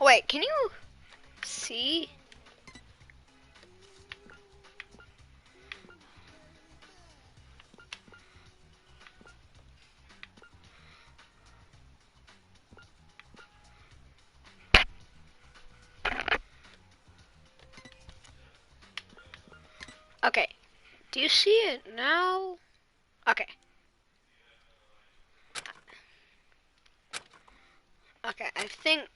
Wait, can you see? Okay. Do you see it now? Okay. Okay, I think...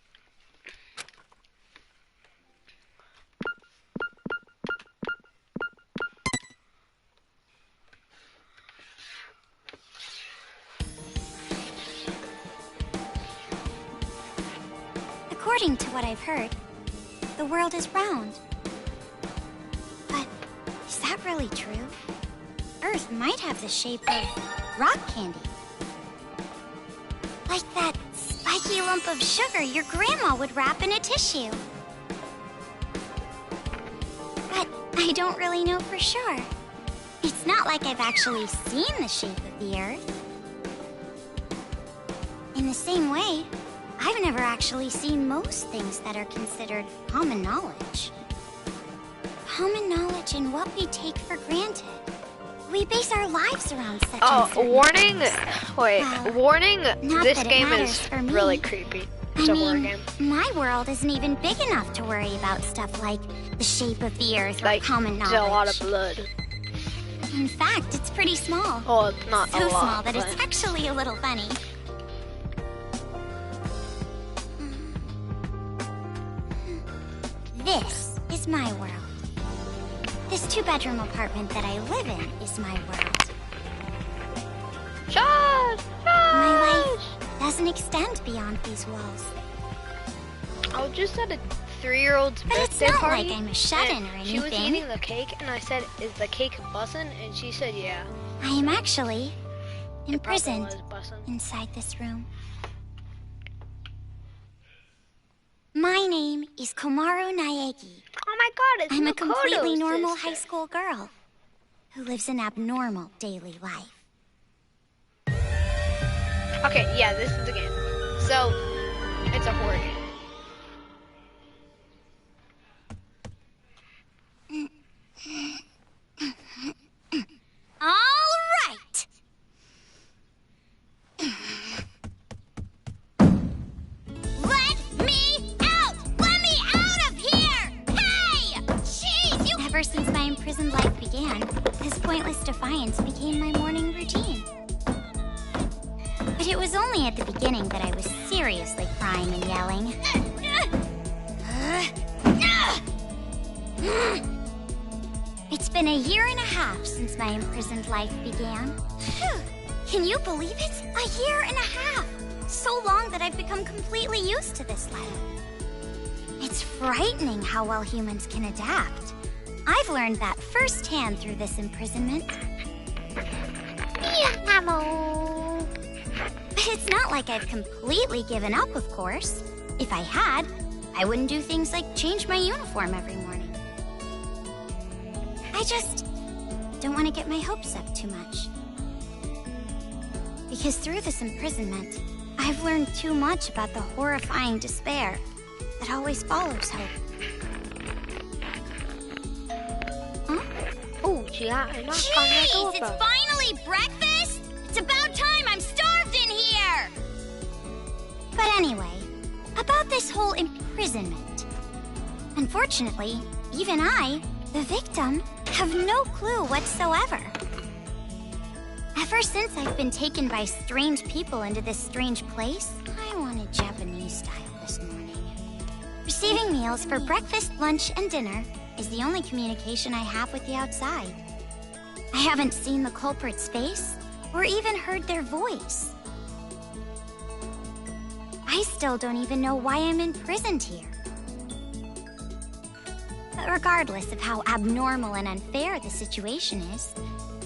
According to what I've heard, the world is round. But is that really true? Earth might have the shape of rock candy. Like that spiky lump of sugar your grandma would wrap in a tissue. But I don't really know for sure. It's not like I've actually seen the shape of the Earth. In the same way, I've never actually seen most things that are considered common knowledge. Common knowledge in what we take for granted. We base our lives around such uncertain warning! things. Wait, Well, warning, not this that it game matters is for me. really creepy. It's a horror game. My world isn't even big enough to worry about stuff like the shape of the Earth or Like, common there's knowledge. a lot of blood. In fact, it's pretty small. Oh, it's not So a lot, small that but... it's actually a little funny. This is my world. This two-bedroom apartment that I live in is my world. Josh! My life doesn't extend beyond these walls. I was just at a 3-year-old's But it's birthday not party. like I'm a shut-in and or anything. She was eating the cake, and I said, "Is the cake bussin'?" And she said, "Yeah." I am actually It probably imprisoned was bussin'. inside this room. My name is Komaru Naegi. Oh my God! It's I'm a Makoto's completely normal sister. high school girl who lives an abnormal daily life. Okay, yeah, this is the game. So, it's a horror game. All right. Let me out! Let me out of here! Hey! Jeez, you... Ever since my imprisoned life began, this pointless defiance became my morning routine. But it was only at the beginning that I was seriously crying and yelling. It's been a year and a half since my imprisoned life began. Phew. Can you believe it? A year and a half! So long that I've become completely used to this life. It's frightening how well humans can adapt. I've learned that firsthand through this imprisonment. But it's not like I've completely given up, of course. If I had, I wouldn't do things like change my uniform every morning. I just don't want to get my hopes up too much. Because through this imprisonment, I've learned too much about the horrifying despair that always follows hope. Huh? Oh, yeah, I'm not Jeez, it's finally breakfast? It's about time, I'm starved in here! But anyway, about this whole imprisonment. Unfortunately, even I, the victim, have no clue whatsoever. Ever since I've been taken by strange people into this strange place, I wanted Japanese style this morning. Receiving meals for breakfast, lunch, and dinner is the only communication I have with the outside. I haven't seen the culprit's face or even heard their voice. I still don't even know why I'm imprisoned here. But regardless of how abnormal and unfair the situation is,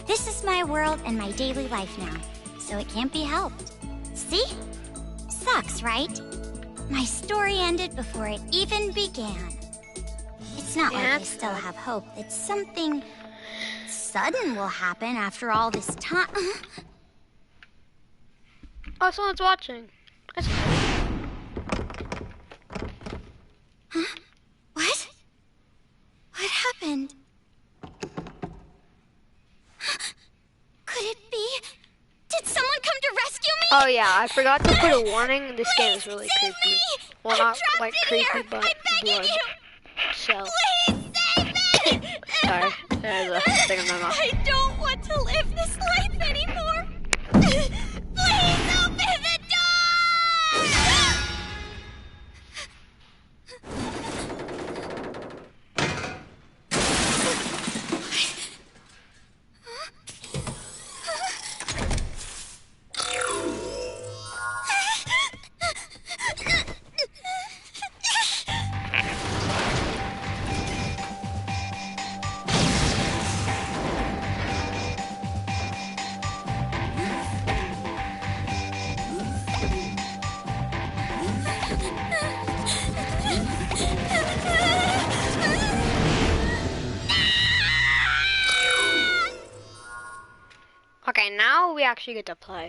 this is my world and my daily life now, so it can't be helped. See? Sucks, right? My story ended before it even began. It's not like I still have hope that something sudden will happen after all this time. Oh, someone's watching. yeah, I forgot to put a warning. This game is really creepy. Well, not like creepy, but blood. So. Sorry, there's a thing in my mouth. I don't want to live this life anymore. Please open the door! Okay, now we actually get to play.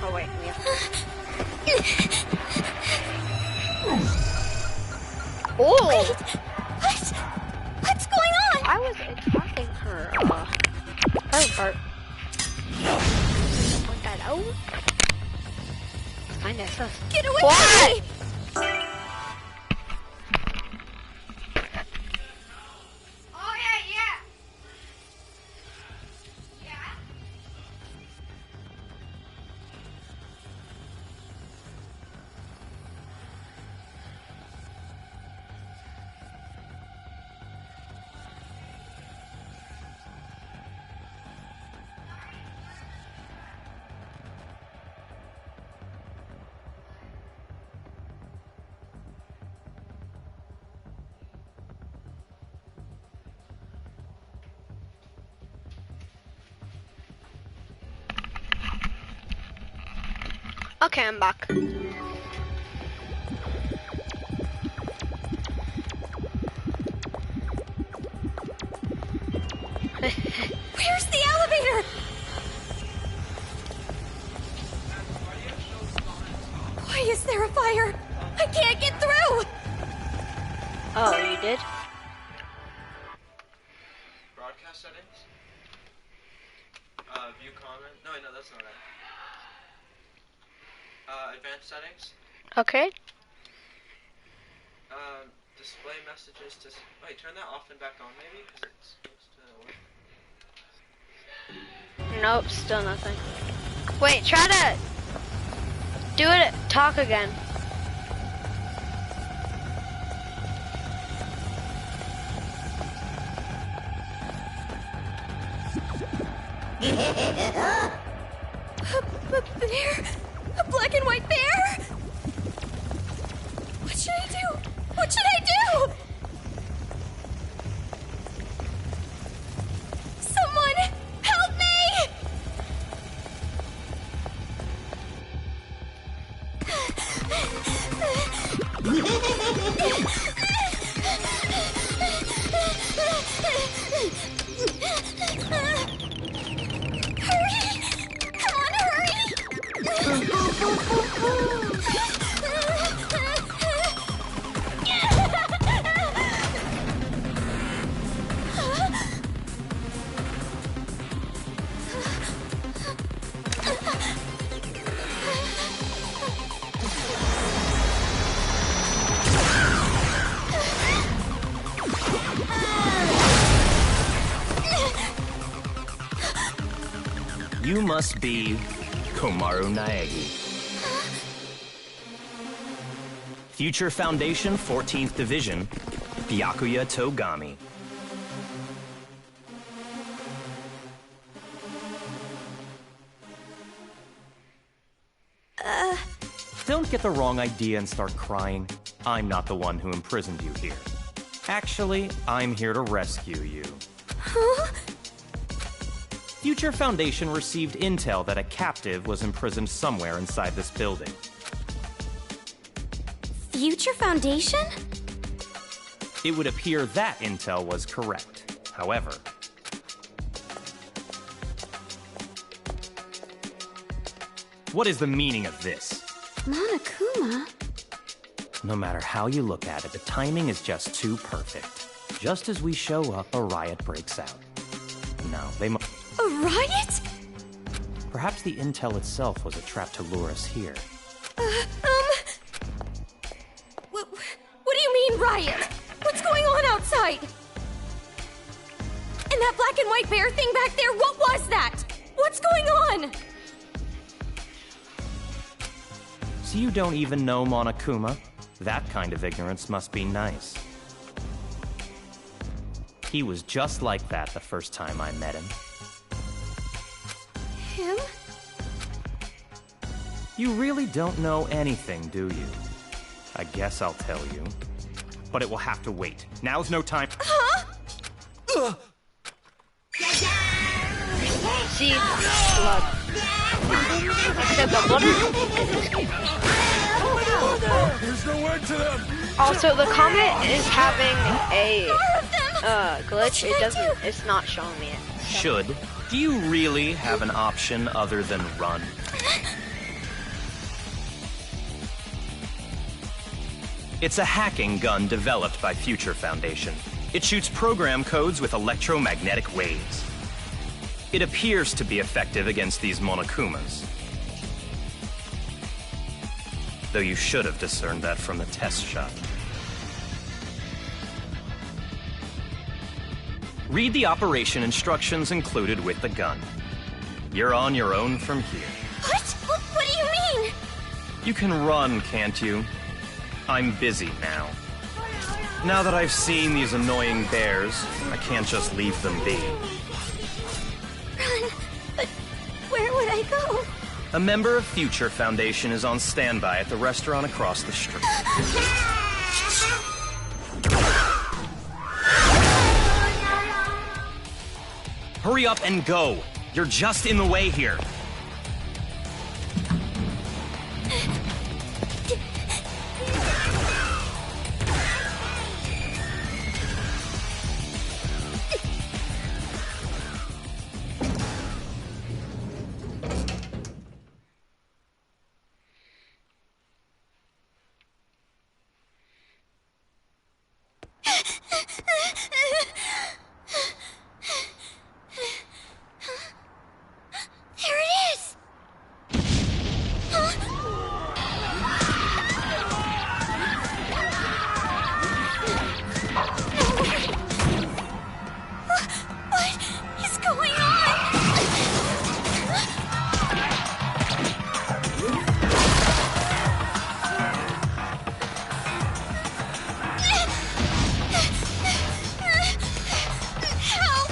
Oh wait, we have to. Oh! Wait, what's going on? I was attacking her private part. Point that out. Kinda sus. Get away What? from me! Oh yeah, yeah. Okay, I'm back. Where's the elevator? Why is there a fire? I can't get through! Oh, you did? Broadcast settings? View comment? No, wait, no, that's not it. Advanced settings? Okay. Display messages to... Wait, turn that off and back on maybe? Because it's supposed to work. Nope, still nothing. Wait, try to do it. Talk again. A bear? A black and white bear? What should I do? What should I do? Someone help me! Hurry! Come on, hurry! You must be Komaru Naegi. Future Foundation 14th Division, Byakuya Togami. Don't get the wrong idea and start crying. I'm not the one who imprisoned you here. Actually, I'm here to rescue you. Huh? Future Foundation received intel that a captive was imprisoned somewhere inside this building. Future Foundation? It would appear that intel was correct. However, what is the meaning of this? Monokuma? No matter how you look at it, the timing is just too perfect. Just as we show up, a riot breaks out. No, they must... A riot? Perhaps the intel itself was a trap to lure us here. What do you mean, riot? What's going on outside? And that black and white bear thing back there, what was that? What's going on? So you don't even know Monokuma? That kind of ignorance must be nice. He was just like that the first time I met him. Him? You really don't know anything, do you? I guess I'll tell you. But it will have to wait. Now's no time. Huh? See, blood. Except the blood is... There's no end to them! Also, the comet is having a glitch. It's not showing me it. Should. Do you really have an option other than run? It's a hacking gun developed by Future Foundation. It shoots program codes with electromagnetic waves. It appears to be effective against these Monokumas. Though you should have discerned that from the test shot. Read the operation instructions included with the gun. You're on your own from here. What? What do you mean? You can run, can't you? I'm busy now. Now that I've seen these annoying bears, I can't just leave them be. Run? But where would I go? A member of Future Foundation is on standby at the restaurant across the street. Hurry up and go! You're just in the way here. There it is! Huh? What is going on? Help!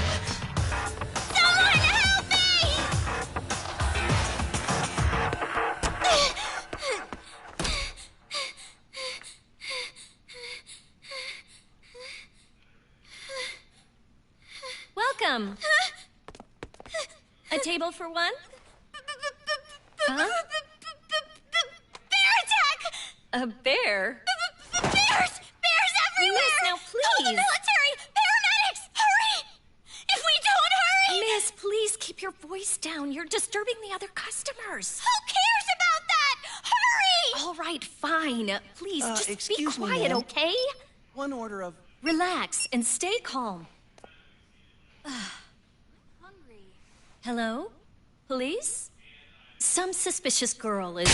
Someone help me! Welcome. A table for one? Huh? Bear attack! A bear? Bears! Bears everywhere! Miss, now Call the please. military! Paramedics! Hurry! If we don't hurry! Miss, please keep your voice down. You're disturbing the other customers. Who cares about that? Hurry! All right, fine. Please, just be excuse me, quiet, ma'am. okay? One order of... Relax and stay calm. Hello? Police? Some suspicious girl is...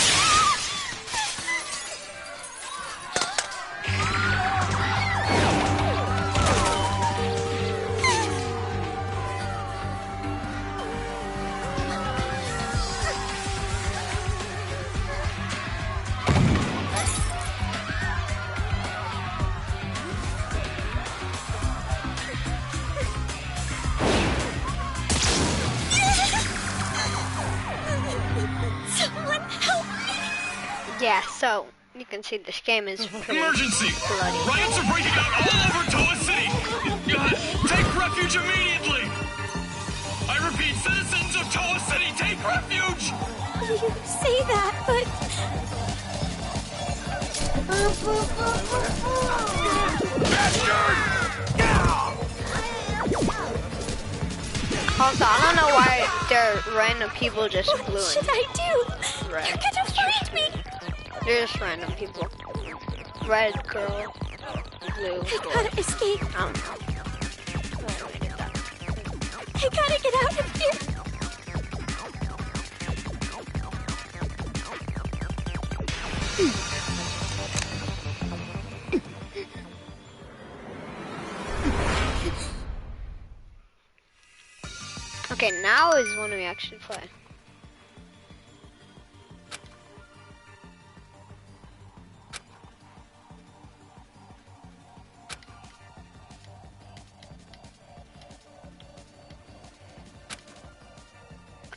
Someone help me! Yeah, so you can see this game is pretty Emergency! bloody. Riots are breaking out all over Toa City! Take refuge immediately! I repeat, citizens of Toa City, take refuge! You say that, but... Also, I don't know why there are random people just What blue should and I do? red. You're gonna find me! They're just random people. Red girl, blue I girl. gotta escape. I don't know. I gotta get out of here. Okay, now is when we actually play.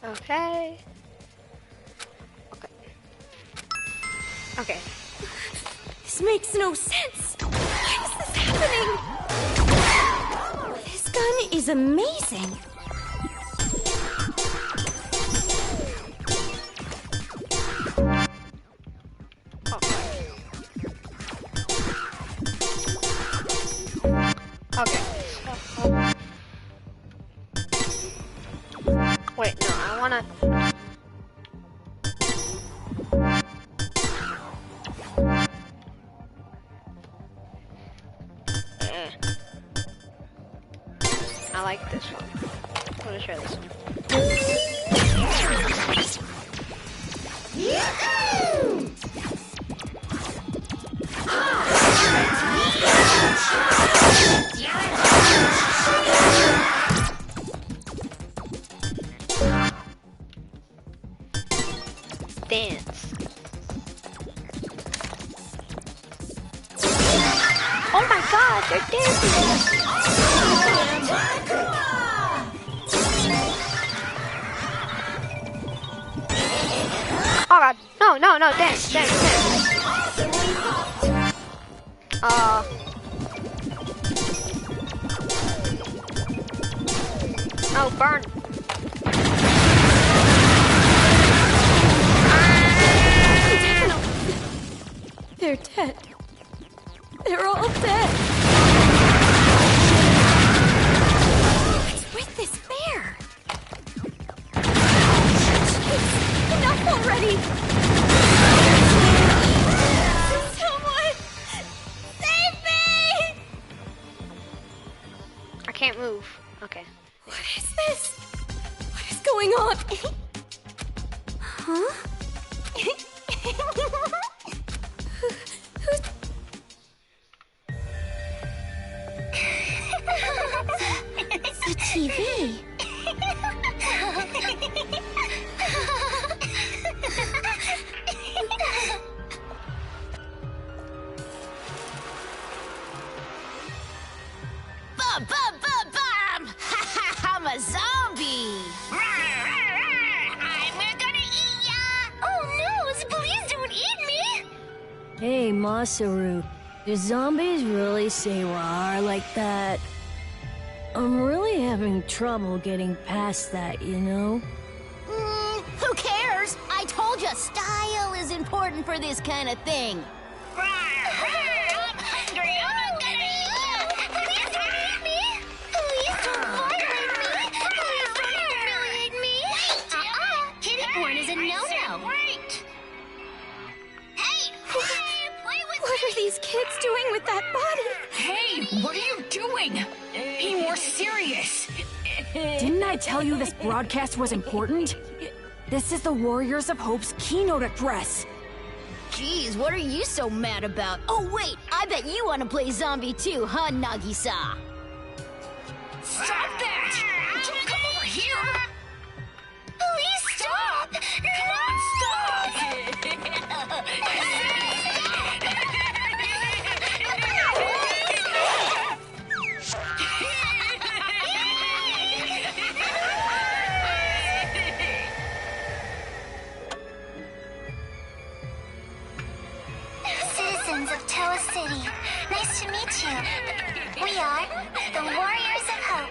Okay. Okay. This makes no sense. Why is this happening? This gun is amazing. Okay. Wait, no, I wanna... I like this one. I'm gonna try this one. Dance. Oh my god, they're dancing! Oh god, no, dance. Oh, burn. They're dead. They're all dead. What's with this bear? Jeez, enough already! Someone! Save me! I can't move. Okay. What is this? What is going on? Huh? It's the TV. Bum, bum, bum, bum! I'm a zombie! I'm gonna eat ya! Oh no, please don't eat me! Hey, Masaru, do zombies really say rawr like that? I'm really having trouble getting past that, you know? Who cares? I told you, style is important for this kind of thing. I'm hungry. I'm gonna eat you. Please don't eat me. Please don't violate me. Please don't humiliate me. Kitty porn is a no-no. Wait. Hey, play with What are these kids doing with that body? Hey, what are you doing? Be more serious. Didn't I tell you this broadcast was important? This is the Warriors of Hope's keynote address. Jeez, what are you so mad about? Oh wait, I bet you want to play zombie too, huh, Nagisa? Stop that! Don't come over here! Please stop! Come on, stop! Citizens of Toa City, nice to meet you. We are the Warriors of Hope.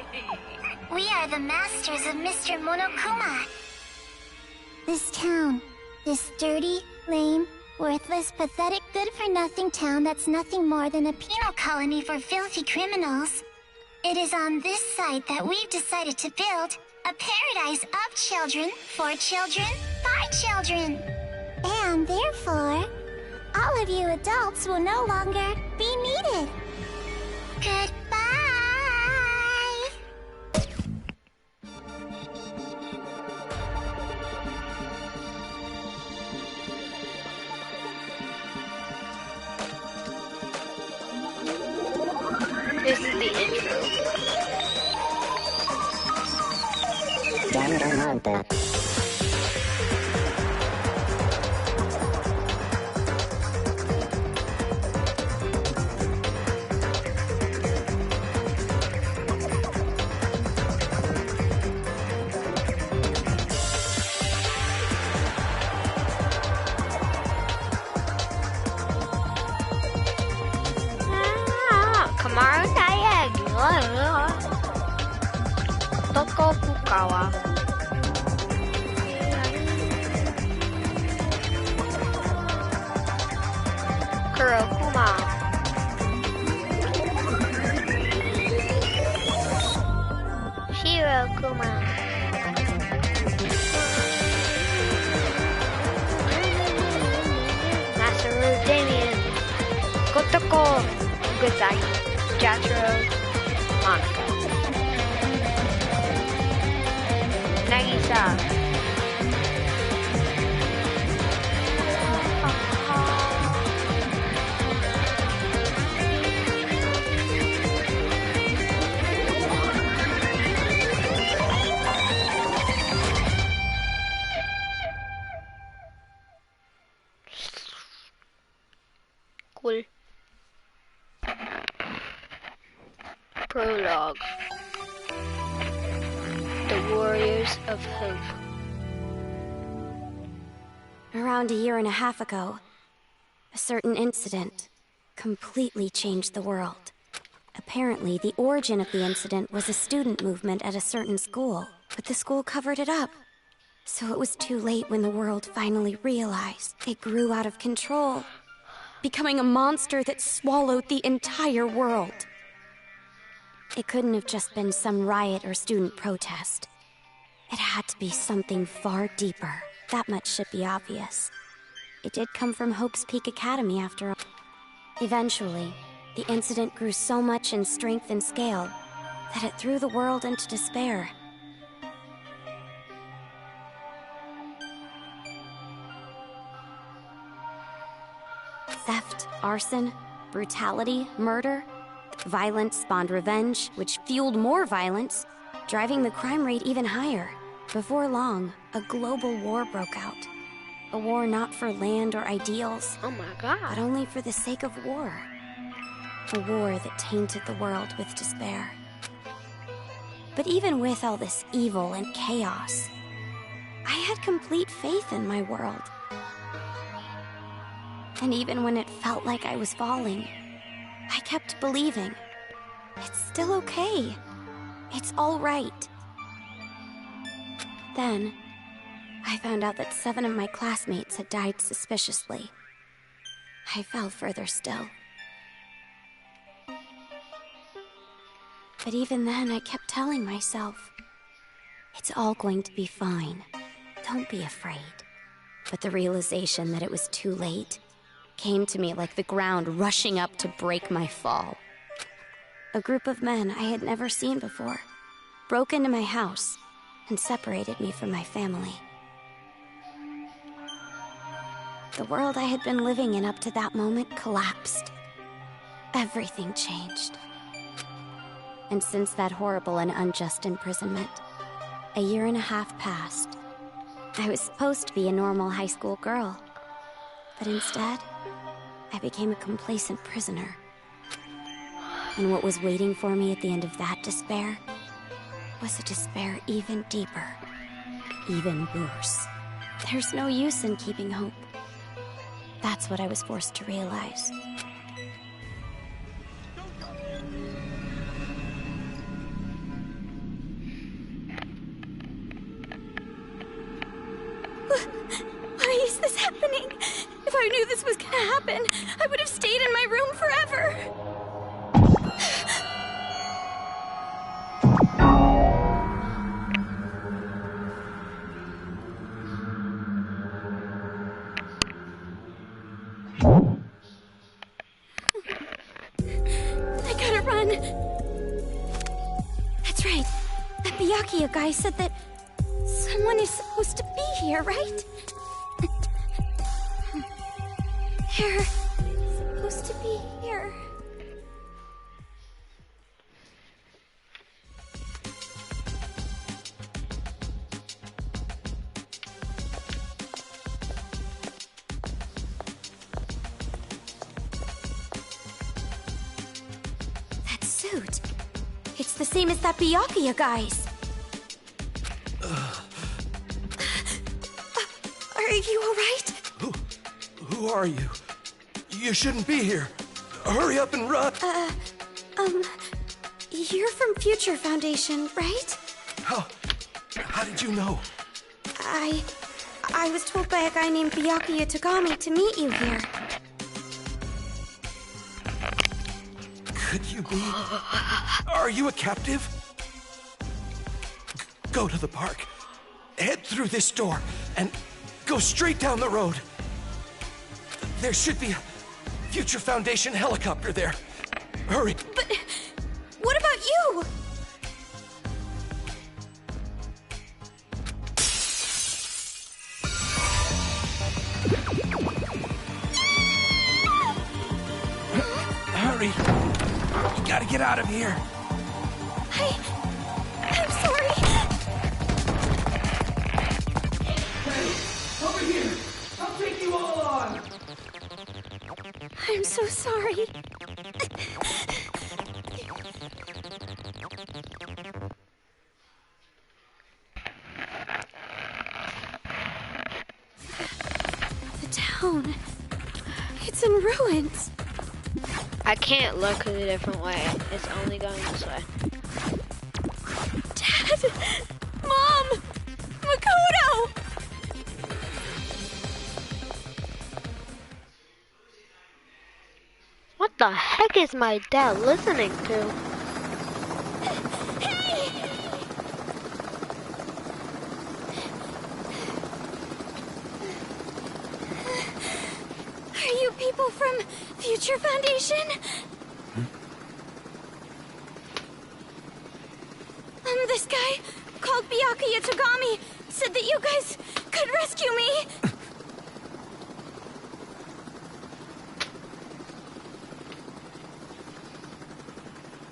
We are the masters of Mr. Monokuma. This town, this dirty, lame, worthless, pathetic, good-for-nothing town that's nothing more than a penal colony for filthy criminals. It is on this site that we've decided to build a paradise of children, for children, by children. And therefore, all of you adults will no longer be needed. Goodbye! This is the intro. Kemarin saya gila. Toko Fukawa. Kurokuma. Shirokuma. Masaru Damien. Kotoko Guzai. Jatro Monica. Nagisa. Cool. Prologue. The Warriors of Hope. Around a year and a half ago, a certain incident completely changed the world. Apparently, the origin of the incident was a student movement at a certain school, but the school covered it up. So it was too late when the world finally realized it grew out of control, becoming a monster that swallowed the entire world. It couldn't have just been some riot or student protest. It had to be something far deeper. That much should be obvious. It did come from Hope's Peak Academy after all. Eventually, the incident grew so much in strength and scale that it threw the world into despair. Theft, arson, brutality, murder. Violence spawned revenge, which fueled more violence, driving the crime rate even higher. Before long, a global war broke out. A war not for land or ideals. Oh my god. But only for the sake of war. A war that tainted the world with despair. But even with all this evil and chaos, I had complete faith in my world. And even when it felt like I was falling, I kept believing. It's still okay. It's all right. Then, I found out that 7 of my classmates had died suspiciously. I fell further still. But even then, I kept telling myself, it's all going to be fine. Don't be afraid. But the realization that it was too late came to me like the ground rushing up to break my fall. A group of men I had never seen before broke into my house and separated me from my family. The world I had been living in up to that moment collapsed. Everything changed. And since that horrible and unjust imprisonment, a year and a half passed. I was supposed to be a normal high school girl, but instead, I became a complacent prisoner. And what was waiting for me at the end of that despair was a despair even deeper, even worse. There's no use in keeping hope. That's what I was forced to realize. Why is this happening? If I knew this was gonna happen, I would have stayed in my room forever. I gotta run. That's right. That Byakuya guy said that someone is supposed to be here, right? They're supposed to be here. suit. It's the same as that Byakuya guy's. Are you alright? Who are you? You shouldn't be here. Hurry up and run. You're from Future Foundation, right? How did you know? I was told by a guy named Byakuya Togami to meet you here. Could you be? Are you a captive? Go to the park. Head through this door and go straight down the road. There should be a Future Foundation helicopter there. Hurry. But what about you? Hurry. You gotta get out of here. I'm sorry. Hey, over here. I'll take you all on. I'm so sorry. The town. It's in ruins. I can't look a different way. It's only going this way. Dad! Mom! Makoto! What the heck is my dad listening to? Hey! Are you people from Future Foundation? This guy called Byakuya Togami said that you guys could rescue me.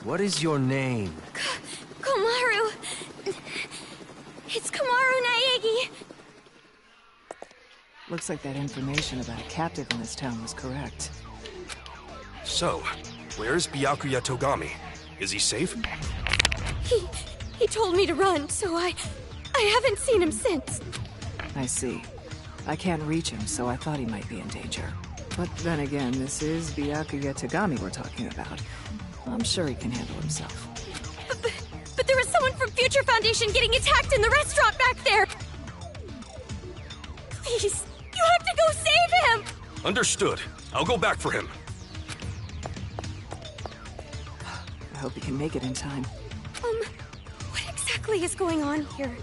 What is your name? Komaru. It's Komaru Naegi. Looks like that information about a captive in this town was correct. So, where's Byakuya Togami? Is he safe? He told me to run, so I haven't seen him since. I see. I can't reach him, so I thought he might be in danger. But then again, this is Byakuya Togami we're talking about. I'm sure he can handle himself. But there was someone from Future Foundation getting attacked in the restaurant back there! Please, you have to go save him! Understood. I'll go back for him. I hope he can make it in time. What exactly is going on here?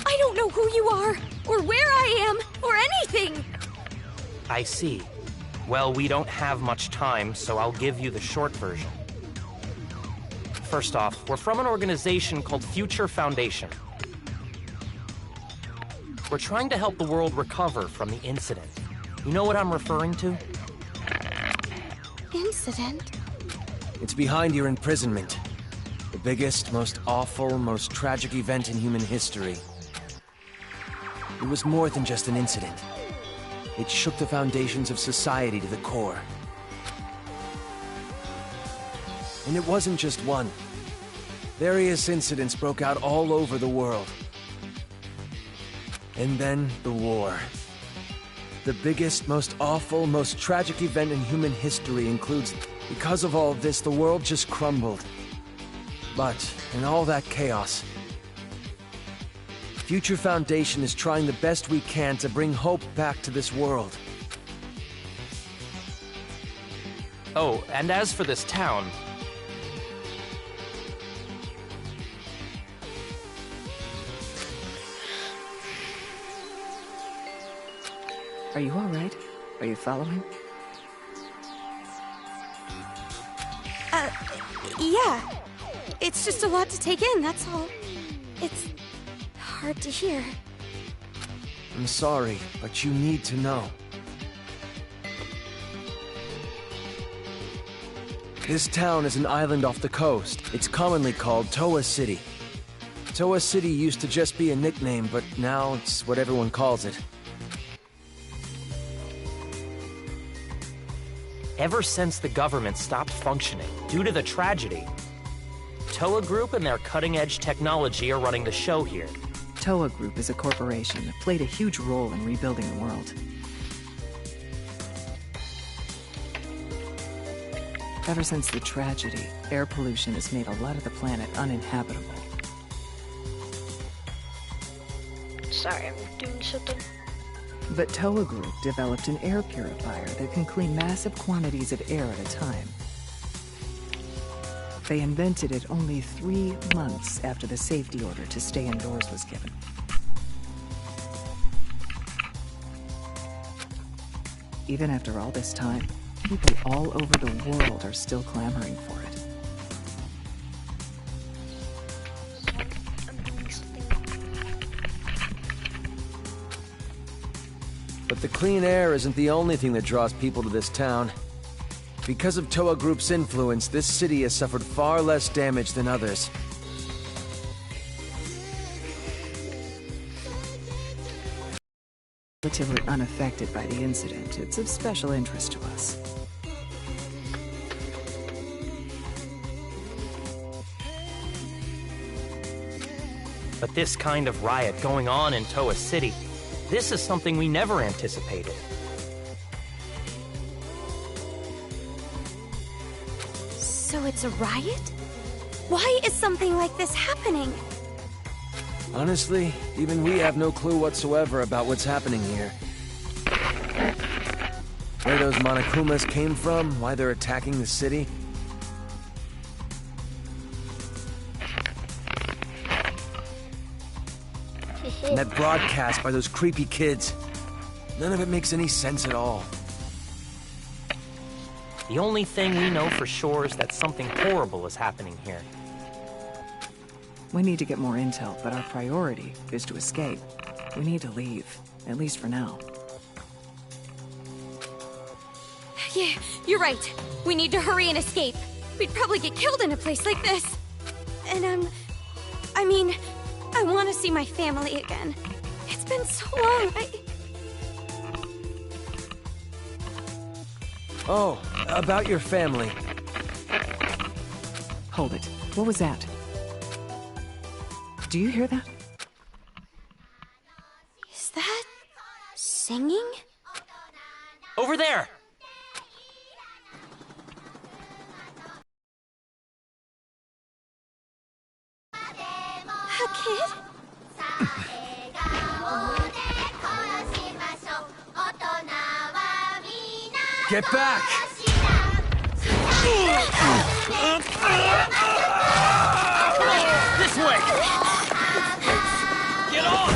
I don't know who you are, or where I am, or anything! I see. Well, we don't have much time, so I'll give you the short version. First off, we're from an organization called Future Foundation. We're trying to help the world recover from the incident. You know what I'm referring to? Incident? It's behind your imprisonment. The biggest, most awful, most tragic event in human history. It was more than just an incident. It shook the foundations of society to the core. And it wasn't just one. Various incidents broke out all over the world. And then, the war. The biggest, most awful, most tragic event in human history includes... Because of all this, the world just crumbled. But, in all that chaos, Future Foundation is trying the best we can to bring hope back to this world. Oh, and as for this town... Are you alright? Are you following? Yeah. It's just a lot to take in, that's all. It's hard to hear. I'm sorry, but you need to know. This town is an island off the coast. It's commonly called Towa City. Towa City used to just be a nickname, but now it's what everyone calls it. Ever since the government stopped functioning due to the tragedy, Toa Group and their cutting-edge technology are running the show here. Toa Group is a corporation that played a huge role in rebuilding the world. Ever since the tragedy, air pollution has made a lot of the planet uninhabitable. Sorry, I'm doing something. But Toa Group developed an air purifier that can clean massive quantities of air at a time. They invented it only 3 months after the safety order to stay indoors was given. Even after all this time, people all over the world are still clamoring for it. But the clean air isn't the only thing that draws people to this town. Because of Toa Group's influence, this city has suffered far less damage than others. Relatively unaffected by the incident, it's of special interest to us. But this kind of riot going on in Toa City, this is something we never anticipated. So it's a riot? Why is something like this happening? Honestly, even we have no clue whatsoever about what's happening here. Where those Monokumas came from, why they're attacking the city. And that broadcast by those creepy kids. None of it makes any sense at all. The only thing we know for sure is that something horrible is happening here. We need to get more intel, but our priority is to escape. We need to leave, at least for now. Yeah, you're right. We need to hurry and escape. We'd probably get killed in a place like this. And I want to see my family again. It's been so long. Oh, about your family. Hold it. What was that? Do you hear that? Is that singing? Over there! A kid? Get back! This way! Get off!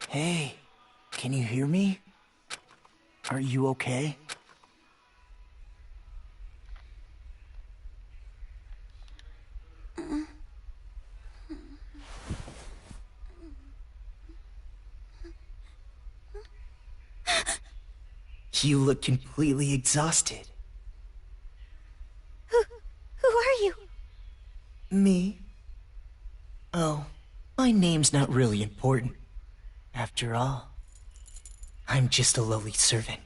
Hey, can you hear me? Are you okay? You look completely exhausted. Who are you? Me? Oh, my name's not really important. After all, I'm just a lowly servant.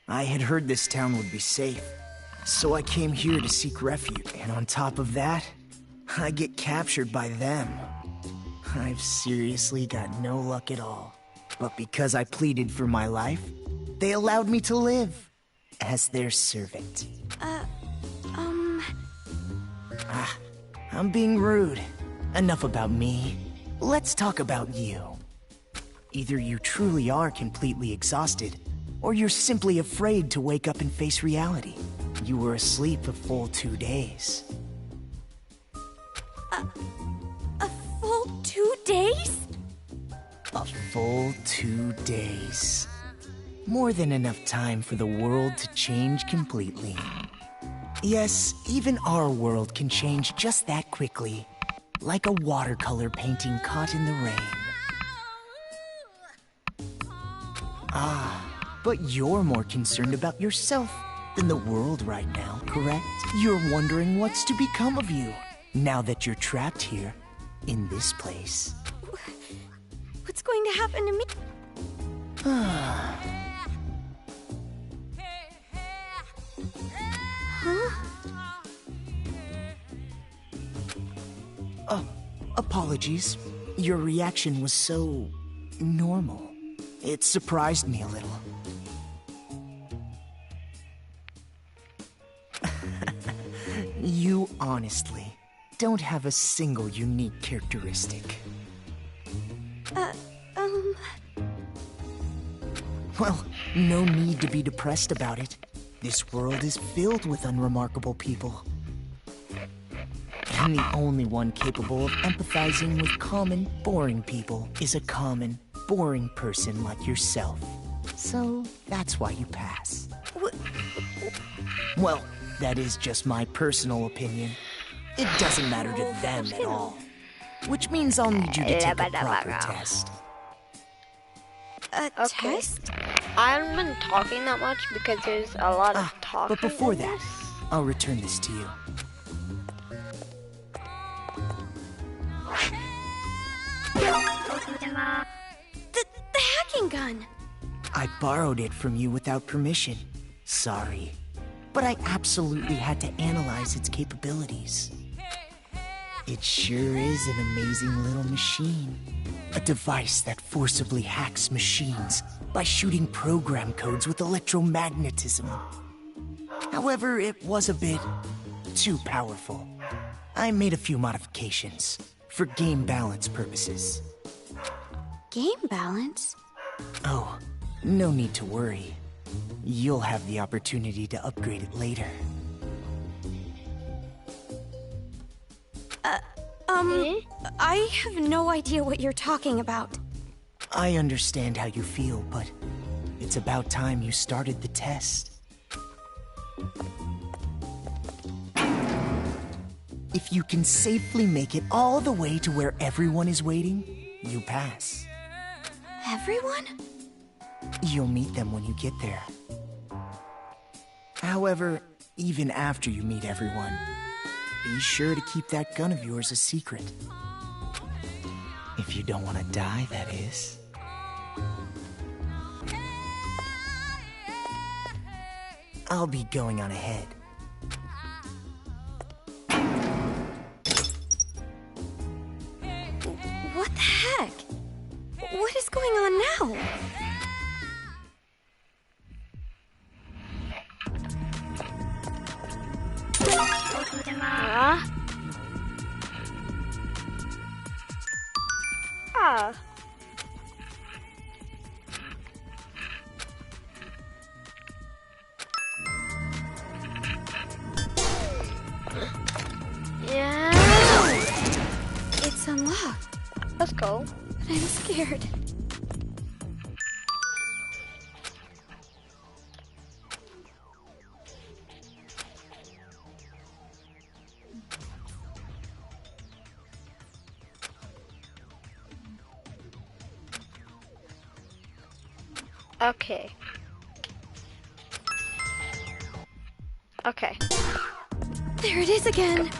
I had heard this town would be safe, so I came here to seek refuge. And on top of that, I get captured by them. I've seriously got no luck at all. But because I pleaded for my life, they allowed me to live as their servant. I'm being rude. Enough about me. Let's talk about you. Either you truly are completely exhausted, or you're simply afraid to wake up and face reality. You were asleep a full 2 days. A full 2 days? A full 2 days. More than enough time for the world to change completely. Yes, even our world can change just that quickly. Like a watercolor painting caught in the rain. But you're more concerned about yourself than the world right now, correct? You're wondering what's to become of you, now that you're trapped here, in this place. What's going to happen to me? Apologies. Your reaction was so normal. It surprised me a little. You honestly don't have a single unique characteristic. Well, no need to be depressed about it. This world is filled with unremarkable people. And the only one capable of empathizing with common, boring people is a common, boring person like yourself. So, that's why you pass. Well, that is just my personal opinion. It doesn't matter to them at all. Which means I'll need you to take a proper test. A test? I haven't been talking that much because there's a lot of talking. But before that, I'll return this to you. The hacking gun! I borrowed it from you without permission. Sorry. But I absolutely had to analyze its capabilities. It sure is an amazing little machine. A device that forcibly hacks machines by shooting program codes with electromagnetism. However, it was a bit too powerful. I made a few modifications for game balance purposes. Game balance? Oh, no need to worry. You'll have the opportunity to upgrade it later. I have no idea what you're talking about. I understand how you feel, but it's about time you started the test. If you can safely make it all the way to where everyone is waiting, you pass. Everyone? You'll meet them when you get there. However, even after you meet everyone, be sure to keep that gun of yours a secret. If you don't want to die, that is. I'll be going on ahead. What the heck? What is going on now? Yeah. It's unlocked. Let's go. But I'm scared. Okay. Okay. There it is again.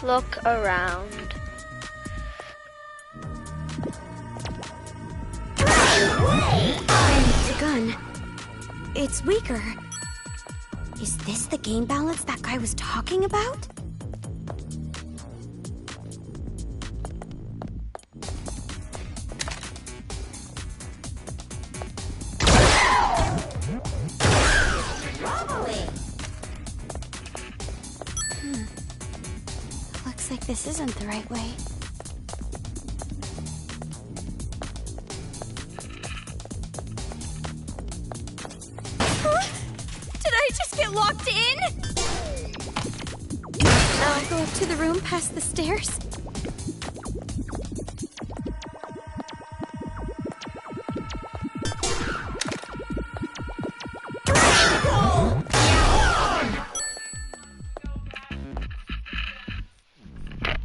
Look around. The gun. It's weaker. Is this the game balance that guy was talking about? Looks like this isn't the right way. Did I just get locked in? I'll go up to the room past the stairs.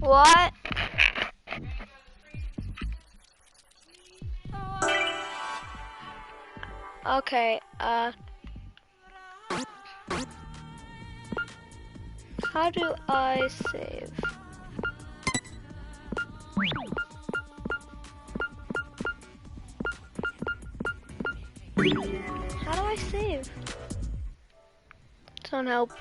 What? Okay, how do I save? How do I save? Someone help.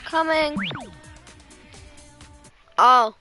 Coming. Oh.